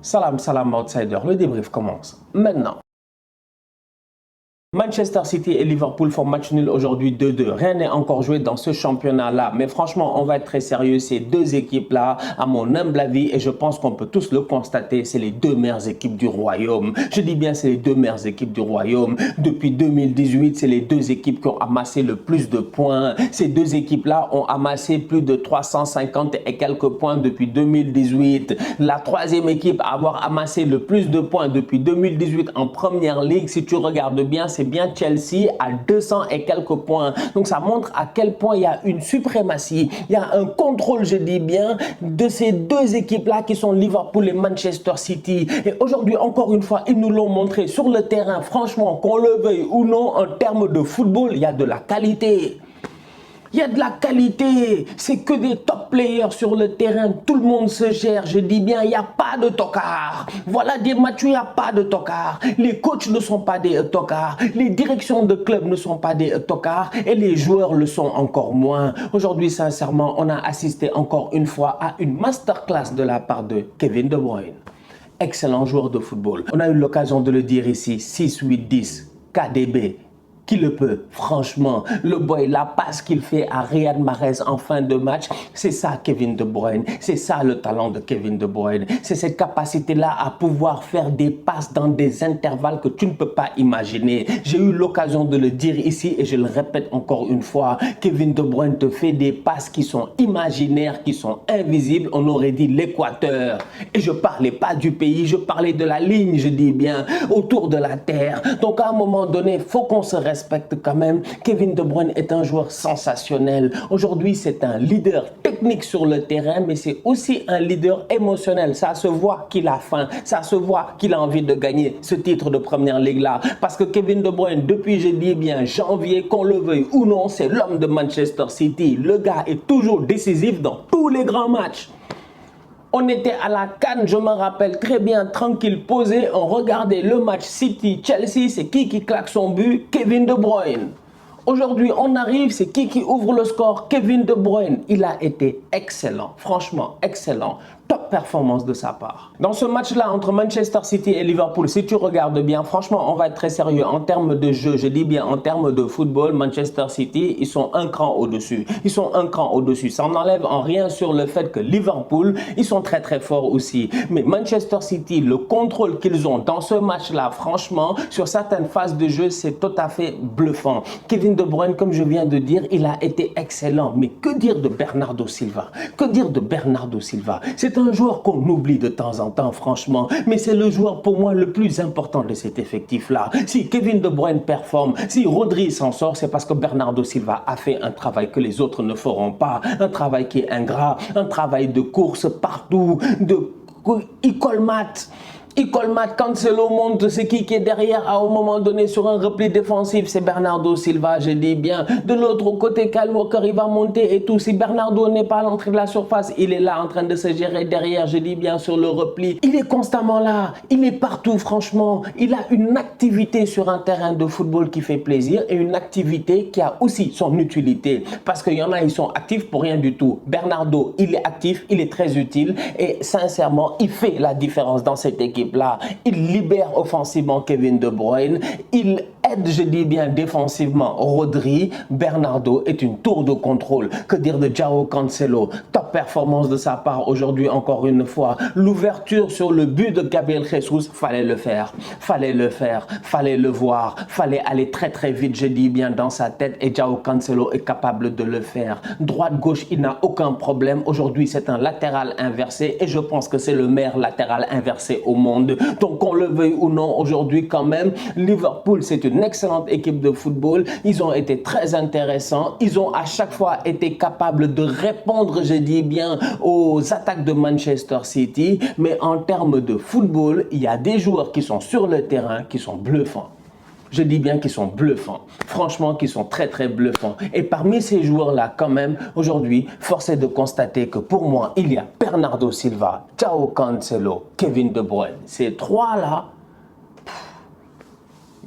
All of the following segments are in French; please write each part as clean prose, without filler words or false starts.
Salam, salam outsider, le débrief commence maintenant. Manchester City et Liverpool font match nul aujourd'hui 2-2. Rien n'est encore joué dans ce championnat-là. Mais franchement, on va être très sérieux. Ces deux équipes-là, à mon humble avis, et je pense qu'on peut tous le constater, c'est les deux meilleures équipes du royaume. Je dis bien, c'est les deux meilleures équipes du royaume. Depuis 2018, c'est les deux équipes qui ont amassé le plus de points. Ces deux équipes-là ont amassé plus de 350 et quelques points depuis 2018. La troisième équipe à avoir amassé le plus de points depuis 2018 en première ligue, si tu regardes bien, c'est bien Chelsea à 200 et quelques points. Donc ça montre à quel point il y a une suprématie, il y a un contrôle, je dis bien, de ces deux équipes-là qui sont Liverpool et Manchester City. Et aujourd'hui, encore une fois, ils nous l'ont montré sur le terrain. Franchement, qu'on le veuille ou non, en termes de football, il y a de la qualité. Il y a de la qualité, c'est que des top players sur le terrain, tout le monde se gère, je dis bien, il n'y a pas de tocard. Voilà des matchs où il n'y a pas de tocard. Les coachs ne sont pas des tocards, les directions de club ne sont pas des tocards et les joueurs le sont encore moins. Aujourd'hui, sincèrement, on a assisté encore une fois à une masterclass de la part de Kevin De Bruyne. Excellent joueur de football. On a eu l'occasion de le dire ici, 6-8-10, KDB. Qui le peut? Franchement, le boy, la passe qu'il fait à Riyad Mahrez en fin de match, c'est ça Kevin De Bruyne. C'est ça le talent de Kevin De Bruyne. C'est cette capacité-là à pouvoir faire des passes dans des intervalles que tu ne peux pas imaginer. J'ai eu l'occasion de le dire ici et je le répète encore une fois. Kevin De Bruyne te fait des passes qui sont imaginaires, qui sont invisibles. On aurait dit l'Équateur. Et je ne parlais pas du pays, je parlais de la ligne, je dis bien, autour de la terre. Donc à un moment donné, il faut qu'on se respecte quand même. Kevin De Bruyne est un joueur sensationnel. Aujourd'hui, c'est un leader technique sur le terrain, mais c'est aussi un leader émotionnel. Ça se voit qu'il a faim, ça se voit qu'il a envie de gagner ce titre de première ligue-là. Parce que Kevin De Bruyne, depuis, je dis bien, janvier, qu'on le veuille ou non, c'est l'homme de Manchester City. Le gars est toujours décisif dans tous les grands matchs. On était à la CAN, je me rappelle très bien, tranquille, posé, on regardait le match City-Chelsea, c'est qui claque son but? Kevin De Bruyne. Aujourd'hui, on arrive, c'est qui ouvre le score? Kevin De Bruyne. Il a été excellent, franchement excellent. Top performance de sa part. Dans ce match-là entre Manchester City et Liverpool, si tu regardes bien, franchement, on va être très sérieux. En termes de jeu, je dis bien en termes de football, Manchester City, ils sont un cran au-dessus. Ils sont un cran au-dessus. Ça n'enlève en rien sur le fait que Liverpool, ils sont très très forts aussi. Mais Manchester City, le contrôle qu'ils ont dans ce match-là, franchement, sur certaines phases de jeu, c'est tout à fait bluffant. Kevin De Bruyne, comme je viens de dire, il a été excellent. Mais que dire de Bernardo Silva? Que dire de Bernardo Silva? C'est un joueur qu'on oublie de temps en temps, franchement. Mais c'est le joueur pour moi le plus important de cet effectif-là. Si Kevin De Bruyne performe, si Rodri s'en sort, c'est parce que Bernardo Silva a fait un travail que les autres ne feront pas. Un travail qui est ingrat, un travail de course partout, il colmate. Il colmate, Cancelo monte, c'est qui est derrière à un moment donné sur un repli défensif, c'est Bernardo Silva, je dis bien. De l'autre côté, Kyle Walker, il va monter et tout. Si Bernardo n'est pas à l'entrée de la surface, il est là en train de se gérer derrière, je dis bien, sur le repli. Il est constamment là, il est partout, franchement. Il a une activité sur un terrain de football qui fait plaisir et une activité qui a aussi son utilité. Parce qu'il y en a, ils sont actifs pour rien du tout. Bernardo, il est actif, il est très utile et sincèrement, il fait la différence dans cette équipe. Là, il libère offensivement Kevin De Bruyne, il aide, je dis bien, défensivement Rodri. Bernardo est une tour de contrôle. Que dire de João Cancelo? Top performance de sa part aujourd'hui, encore une fois. L'ouverture sur le but de Gabriel Jesus, fallait le faire, fallait le voir, fallait aller très très vite, je dis bien, dans sa tête et João Cancelo est capable de le faire. Droite-gauche, il n'a aucun problème. Aujourd'hui, c'est un latéral inversé et je pense que c'est le meilleur latéral inversé au monde. Donc qu'on le veuille ou non, aujourd'hui quand même, Liverpool c'est une excellente équipe de football, ils ont été très intéressants, ils ont à chaque fois été capables de répondre, je dis bien, aux attaques de Manchester City, mais en termes de football, il y a des joueurs qui sont sur le terrain qui sont bluffants. Je dis bien qu'ils sont bluffants. Franchement, qu'ils sont très très bluffants. Et parmi ces joueurs-là, quand même, aujourd'hui, force est de constater que pour moi, il y a Bernardo Silva, João Cancelo, Kevin De Bruyne. Ces trois-là,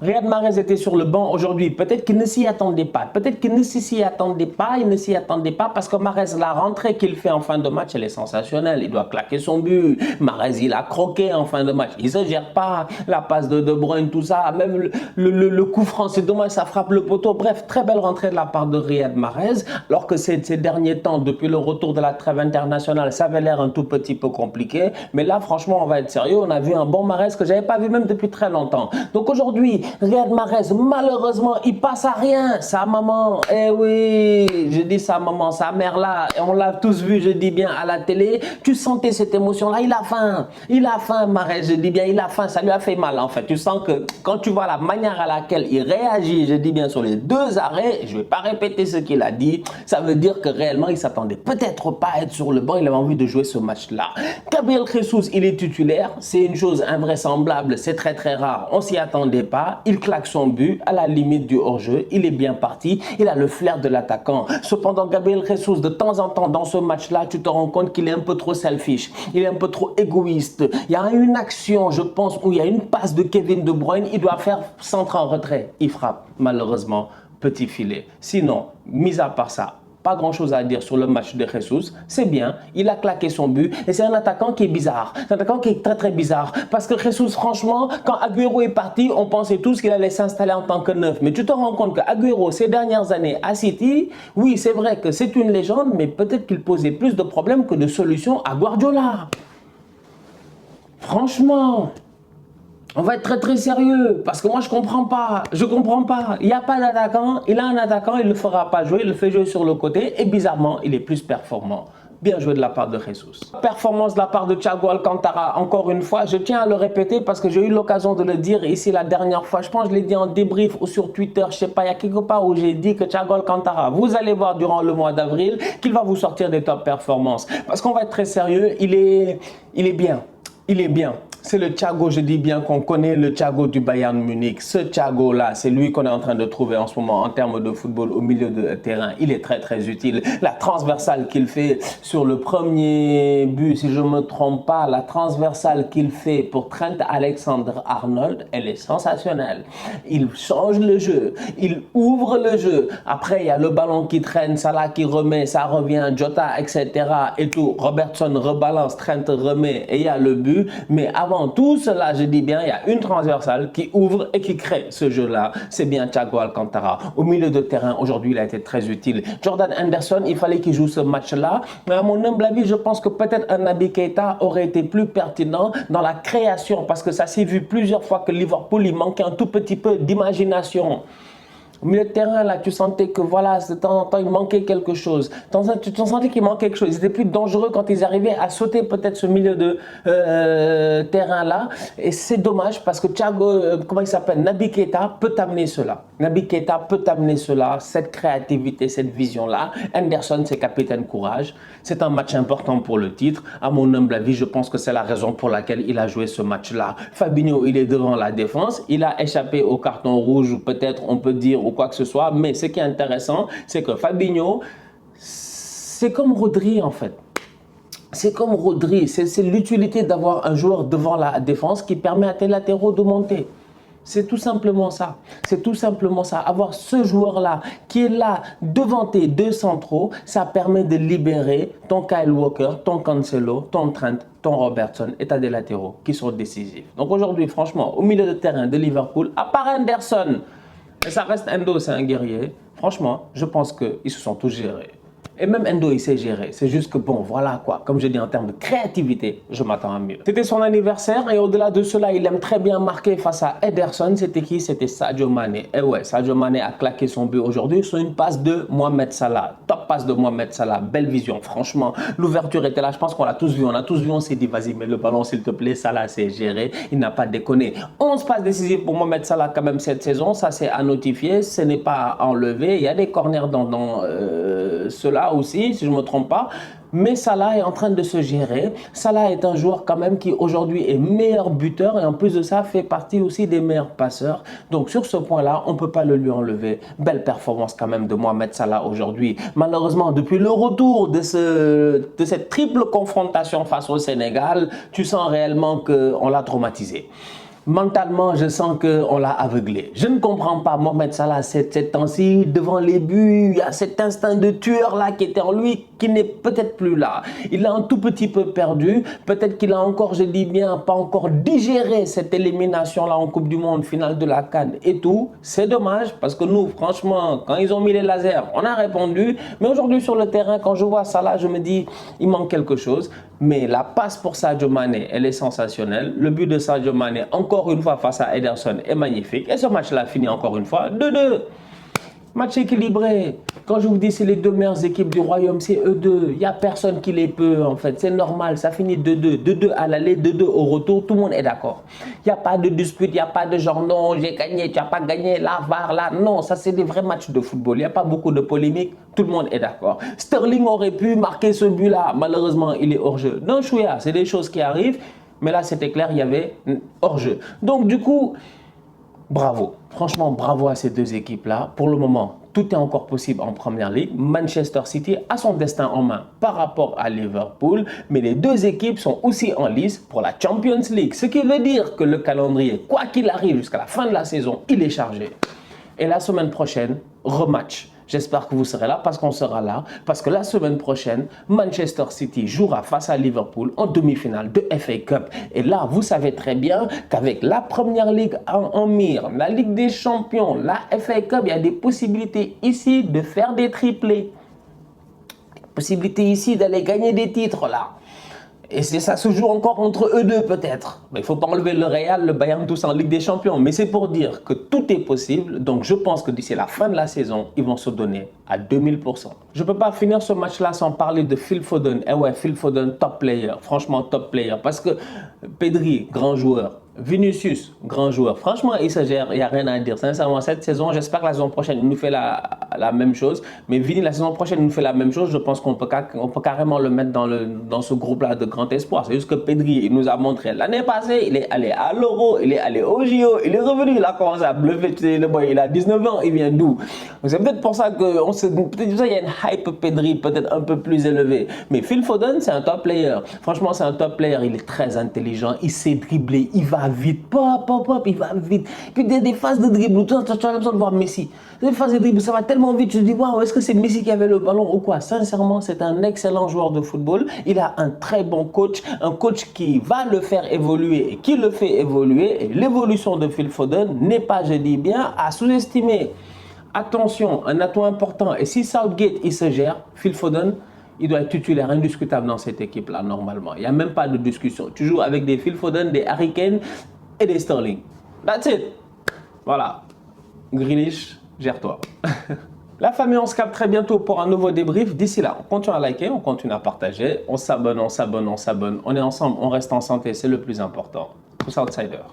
Riyad Mahrez était sur le banc aujourd'hui. Peut-être qu'il ne s'y attendait pas. Peut-être qu'il ne s'y attendait pas. Il ne s'y attendait pas parce que Mahrez, la rentrée qu'il fait en fin de match, elle est sensationnelle. Il doit claquer son but. Mahrez, il a croqué en fin de match. Il ne se gère pas. La passe de Bruyne, tout ça. Même le coup franc, c'est dommage, ça frappe le poteau. Bref, très belle rentrée de la part de Riyad Mahrez. Alors que ces derniers temps, depuis le retour de la trêve internationale, ça avait l'air un tout petit peu compliqué. Mais là, franchement, on va être sérieux. On a vu un bon Mahrez que je n'avais pas vu même depuis très longtemps. Donc aujourd'hui, Riyad Mahrez, malheureusement, il passe à rien. Sa maman, eh oui, je dis sa maman, sa mère là, et on l'a tous vu, je dis bien, à la télé. Tu sentais cette émotion-là, il a faim, Mahrez, je dis bien, il a faim, ça lui a fait mal en fait. Tu sens que quand tu vois la manière à laquelle il réagit, je dis bien, sur les deux arrêts, je ne vais pas répéter ce qu'il a dit, ça veut dire que réellement, il s'attendait peut-être pas à être sur le banc, il avait envie de jouer ce match-là. Gabriel Jesus, il est titulaire, c'est une chose invraisemblable, c'est très très rare, on s'y attendait pas, il claque son but à la limite du hors-jeu, il est bien parti, il a le flair de l'attaquant. Cependant, Gabriel Jesus, de temps en temps dans ce match-là, tu te rends compte qu'il est un peu trop selfish, il est un peu trop égoïste. Il y a une action, je pense, où il y a une passe de Kevin De Bruyne, il doit faire centre en retrait, il frappe, malheureusement, petit filet. Sinon, mis à part ça, pas grand chose à dire sur le match de Jesus, c'est bien, il a claqué son but et c'est un attaquant qui est bizarre, c'est un attaquant qui est très très bizarre parce que Jesus, franchement, quand Agüero est parti, on pensait tous qu'il allait s'installer en tant que neuf, mais tu te rends compte que Agüero, ces dernières années à City, oui, c'est vrai que c'est une légende, mais peut-être qu'il posait plus de problèmes que de solutions à Guardiola. Franchement, on va être très très sérieux parce que moi je comprends pas. Il n'y a pas d'attaquant, il a un attaquant, il ne le fera pas jouer, il le fait jouer sur le côté et bizarrement, il est plus performant. Bien joué de la part de Jesus. Performance de la part de Thiago Alcantara, encore une fois, je tiens à le répéter parce que j'ai eu l'occasion de le dire ici la dernière fois. Je pense que je l'ai dit en débrief ou sur Twitter, je sais pas, il y a quelque part où j'ai dit que Thiago Alcantara, vous allez voir durant le mois d'avril qu'il va vous sortir des top performances. Parce qu'on va être très sérieux, il est bien. Il est bien. C'est le Thiago, je dis bien qu'on connaît le Thiago du Bayern Munich. Ce Thiago-là, c'est lui qu'on est en train de trouver en ce moment en termes de football au milieu de terrain. Il est très très utile. La transversale qu'il fait sur le premier but, si je ne me trompe pas, la transversale qu'il fait pour Trent Alexander-Arnold, elle est sensationnelle. Il change le jeu, il ouvre le jeu. Après, il y a le ballon qui traîne, Salah qui remet, ça revient, Jota, etc. et tout. Robertson rebalance, Trent remet et il y a le but. Mais avant tout cela, je dis bien, il y a une transversale qui ouvre et qui crée ce jeu-là. C'est bien Thiago Alcantara. Au milieu de terrain, aujourd'hui, il a été très utile. Jordan Henderson, il fallait qu'il joue ce match-là. Mais à mon humble avis, je pense que peut-être un Naby Keita aurait été plus pertinent dans la création parce que ça s'est vu plusieurs fois que Liverpool, il manquait un tout petit peu d'imagination. Au milieu de terrain, là, tu sentais que voilà, de temps en temps, il manquait quelque chose. Tu sentais qu'il manquait quelque chose. Ils étaient plus dangereux quand ils arrivaient à sauter peut-être ce milieu de terrain-là. Et c'est dommage parce que Thiago, comment il s'appelle, Naby Keita peut t'amener cela. Naby Keita peut t'amener cela, cette créativité, cette vision-là. Henderson, c'est capitaine courage. C'est un match important pour le titre. À mon humble avis, je pense que c'est la raison pour laquelle il a joué ce match-là. Fabinho, il est devant la défense. Il a échappé au carton rouge, peut-être on peut dire, ou quoi que ce soit. Mais ce qui est intéressant, c'est que Fabinho, c'est comme Rodri en fait. C'est comme Rodri. C'est l'utilité d'avoir un joueur devant la défense qui permet à tes latéraux de monter. C'est tout simplement ça. C'est tout simplement ça. Avoir ce joueur-là qui est là devant tes deux centraux, ça permet de libérer ton Kyle Walker, ton Cancelo, ton Trent, ton Robertson et t'as des latéraux qui sont décisifs. Donc aujourd'hui, franchement, au milieu de terrain de Liverpool, à part Henderson, et ça reste Endo, c'est un guerrier. Franchement, je pense qu'ils se sont tous gérés. Et même Endo, il sait gérer. C'est juste que bon, voilà quoi. Comme je dis, en termes de créativité, je m'attends à mieux. C'était son anniversaire et au-delà de cela, il aime très bien marquer face à Ederson. C'était qui? C'était Sadio Mané. Et ouais, Sadio Mané a claqué son but aujourd'hui sur une passe de Mohamed Salah. Top passe de Mohamed Salah. Belle vision, franchement. L'ouverture était là. Je pense qu'on l'a tous vu. On s'est dit, vas-y, mets le ballon, s'il te plaît. Salah s'est géré. Il n'a pas déconné. 11 passes décisives pour Mohamed Salah quand même cette saison. Ça, c'est à notifier. Ce n'est pas à enlever. Il y a des corners dans cela aussi, si je ne me trompe pas. Mais Salah est en train de se gérer. Salah est un joueur quand même qui aujourd'hui est meilleur buteur et en plus de ça fait partie aussi des meilleurs passeurs. Donc sur ce point-là, on ne peut pas le lui enlever. Belle performance quand même de Mohamed Salah aujourd'hui. Malheureusement, depuis le retour de cette triple confrontation face au Sénégal, tu sens réellement qu'on l'a traumatisé. Mentalement, je sens qu'on l'a aveuglé. Je ne comprends pas Mohamed Salah ces temps-ci, devant les buts, il y a cet instinct de tueur là qui était en lui, qui n'est peut-être plus là. Il a un tout petit peu perdu, peut-être qu'il a encore, je dis bien, pas encore digéré cette élimination là en Coupe du Monde, finale de la CAN et tout. C'est dommage parce que nous, franchement, quand ils ont mis les lasers, on a répondu. Mais aujourd'hui sur le terrain, quand je vois Salah, je me dis, il manque quelque chose. Mais la passe pour Sadio Mané, elle est sensationnelle. Le but de Sadio Mané, encore une fois face à Ederson, est magnifique. Et ce match-là finit encore une fois 2-2. Match équilibré. Quand je vous dis c'est les deux meilleures équipes du royaume, c'est eux deux. Il n'y a personne qui les peut en fait. C'est normal, ça finit 2-2. 2-2 à l'aller, 2-2 au retour. Tout le monde est d'accord. Il n'y a pas de dispute, il n'y a pas de genre non, j'ai gagné, tu n'as pas gagné, là, var, là. Non, ça c'est des vrais matchs de football. Il n'y a pas beaucoup de polémiques. Tout le monde est d'accord. Sterling aurait pu marquer ce but-là. Malheureusement, il est hors jeu. Non, chouïa, c'est des choses qui arrivent. Mais là, c'était clair, il y avait hors jeu. Donc du coup, bravo, franchement bravo à ces deux équipes-là. Pour le moment, tout est encore possible en Première Ligue. Manchester City a son destin en main par rapport à Liverpool, mais les deux équipes sont aussi en lice pour la Champions League. Ce qui veut dire que le calendrier, quoi qu'il arrive jusqu'à la fin de la saison, il est chargé. Et la semaine prochaine, rematch. J'espère que vous serez là parce qu'on sera là. Parce que la semaine prochaine, Manchester City jouera face à Liverpool en demi-finale de FA Cup. Et là, vous savez très bien qu'avec la Première Ligue en mire, la Ligue des Champions, la FA Cup, il y a des possibilités ici de faire des triplés. Possibilité ici d'aller gagner des titres là. Et ça se joue encore entre eux deux peut-être. Il ne faut pas enlever le Real, le Bayern, tout ça en Ligue des Champions. Mais c'est pour dire que tout est possible. Donc je pense que d'ici la fin de la saison, ils vont se donner à 2000%. Je ne peux pas finir ce match-là sans parler de Phil Foden. Eh ouais, Phil Foden, top player. Franchement, top player. Parce que Pedri, grand joueur. Vinicius, grand joueur. Franchement, il se gère, il n'y a rien à dire. Sincèrement, cette saison, j'espère que la saison prochaine, il nous fait la même chose. Mais Vini, la saison prochaine, il nous fait la même chose. Je pense qu'on peut carrément le mettre dans ce groupe-là de grand espoir. C'est juste que Pedri, il nous a montré l'année passée, il est allé à l'Euro, il est allé au JO, il est revenu, il a commencé à bluffer. Tu sais, le boy, il a 19 ans, il vient d'où? C'est peut-être pour ça qu'il y a une hype Pedri peut-être un peu plus élevée. Mais Phil Foden, c'est un top player. Franchement, c'est un top player. Il est très intelligent, il sait dribbler, il va vite, il va vite. Puis des phases de dribble, tu as l'impression de voir Messi. Des phases de dribble, ça va tellement vite, tu te dis, waouh, est-ce que c'est Messi qui avait le ballon ou quoi? Sincèrement, c'est un excellent joueur de football. Il a un très bon coach, un coach qui va le faire évoluer et qui le fait évoluer. Et l'évolution de Phil Foden n'est pas, je dis bien, à sous-estimer. Attention, un atout important. Et si Southgate, il se gère, Phil Foden, il doit être titulaire indiscutable dans cette équipe-là, normalement. Il n'y a même pas de discussion. Tu joues avec des Phil Foden, des Harry Kane et des Sterling. That's it. Voilà. Grealish, gère-toi. La famille, on se capte très bientôt pour un nouveau débrief. D'ici là, on continue à liker, on continue à partager. On s'abonne, on s'abonne, on s'abonne. On est ensemble, on reste en santé, c'est le plus important. Tous outsiders.